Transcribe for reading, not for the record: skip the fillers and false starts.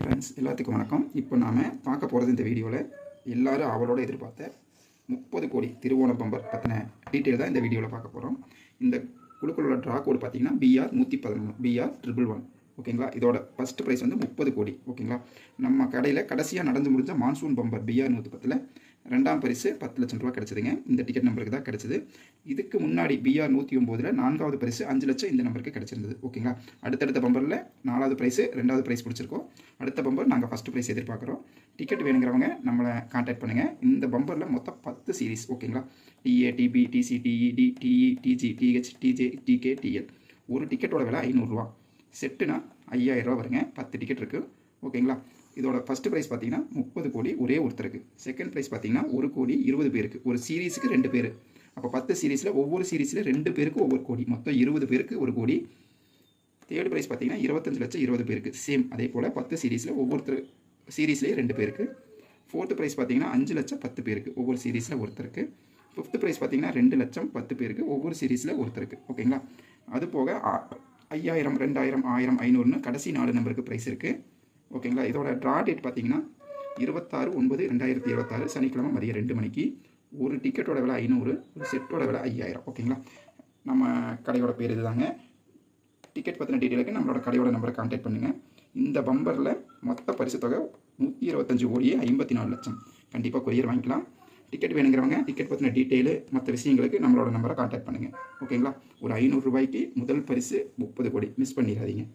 Friends எல்லாத்துக்கும் வணக்கம். இப்போ நாம் பார்க்க போகிறது இந்த வீடியோவில் எல்லோரும் அவளோட எதிர்பார்த்த 30 கோடி திருவோண பம்பர் பற்றின டீட்டெயில் தான் இந்த வீடியோவில் பார்க்க போகிறோம். இந்த குழுக்களோட ட்ரா கோடு பார்த்தீங்கன்னா BR 113 BR 111 ஓகேங்களா. இதோட ஃபஸ்ட்டு ப்ரைஸ் வந்து 30 கோடி ஓகேங்களா. நம்ம கடையில் கடைசியாக நடந்து முடிஞ்ச மான்சூன் பம்பர் BR 110ல் ரெண்டாம் பரிசு 10 லட்சம் ரூபா கிடச்சிதுங்க. இந்த டிக்கெட் நம்பருக்கு தான் கிடச்சிது. இதுக்கு முன்னாடி BR 109ல் 4வது பரிசு 5 லட்சம் இந்த நம்பருக்கு கிடச்சிருந்தது ஓகேங்களா. அடுத்தடுத்த பம்பரில் 4வது ப்ரைஸு 2வது ப்ரைஸ் பிடிச்சிருக்கோம். அடுத்த பம்பர் நாங்கள் ஃபஸ்ட்டு ப்ரைஸ் எதிர்பார்க்குறோம். டிக்கெட் வேணுங்கிறவங்க நம்மளை கான்டாக்ட் பண்ணுங்கள். இந்த பம்பரில் மொத்தம் 10 சீரீஸ் ஓகேங்களா. TA TB TC TED TE TG TH TJ TK TL. ஒரு டிக்கெட்டோட விலை 500 ரூபா. செட்டுனா 5000 ரூபா வருங்க. 10 டிக்கெட் இருக்குது ஓகேங்களா. இதோட ஃபஸ்ட்டு ப்ரைஸ் பார்த்தீங்கன்னா 30 கோடி ஒரே ஒருத்தருக்கு. செகண்ட் ப்ரைஸ் பார்த்தீங்கன்னா 1 கோடி 20 பேருக்கு. ஒரு சீரீஸுக்கு 2 பேர். அப்போ 10 சீரீஸில் ஒவ்வொரு சீரீஸில் 2 பேருக்கு ஒவ்வொரு கோடி, மொத்தம் 20 பேருக்கு 1 கோடி. தேர்ட் ப்ரைஸ் பார்த்தீங்கன்னா 25 லட்சம் 20 பேருக்கு. சேம் அதே போல் 10 சீரீஸில் ஒவ்வொருத்தர் சீரீஸ்லேயே 2 பேருக்கு. ஃபோர்த்து ப்ரைஸ் பார்த்தீங்கன்னா 5 லட்சம் 10 பேருக்கு ஒவ்வொரு சீரீஸில் ஒருத்தருக்கு. ஃபிஃப்த்து ப்ரைஸ் பார்த்தீங்கன்னா 2 லட்சம் 10 பேருக்கு ஒவ்வொரு சீரீஸில் ஒருத்தருக்கு ஓகேங்களா. அது போக 5000 2000 1000 500ன்னு கடைசி 4 நம்பருக்கு ப்ரைஸ் இருக்குது ஓகேங்களா. இதோட ட்ரா டேட் பார்த்தீங்கன்னா 26/9/2026 சனிக்கிழமை மதியம் 2 மணிக்கு. ஒரு டிக்கெட்டோட விலை 500, ஒரு செட்டோட விலை 5000 ஓகேங்களா. நம்ம கடையோட பேர் இதுதாங்க. டிக்கெட் பற்றின டீட்டெயிலுக்கு நம்மளோட கடையோட நம்பரை கான்டாக்ட் பண்ணுங்கள். இந்த பம்பரில் மொத்த பரிசு தொகை 125 கோடியே 54 லட்சம். கண்டிப்பாக கொரியர் வாங்கிக்கலாம். டிக்கெட் வேணுங்கிறவங்க டிக்கெட் பற்றின டீட்டெயிலு மற்ற விஷயங்களுக்கு நம்மளோட நம்பரை கான்டாக்ட் பண்ணுங்கள் ஓகேங்களா. ஒரு 500 ரூபாய்க்கு முதல் பரிசு 30 கோடி. மிஸ் பண்ணிடாதீங்க.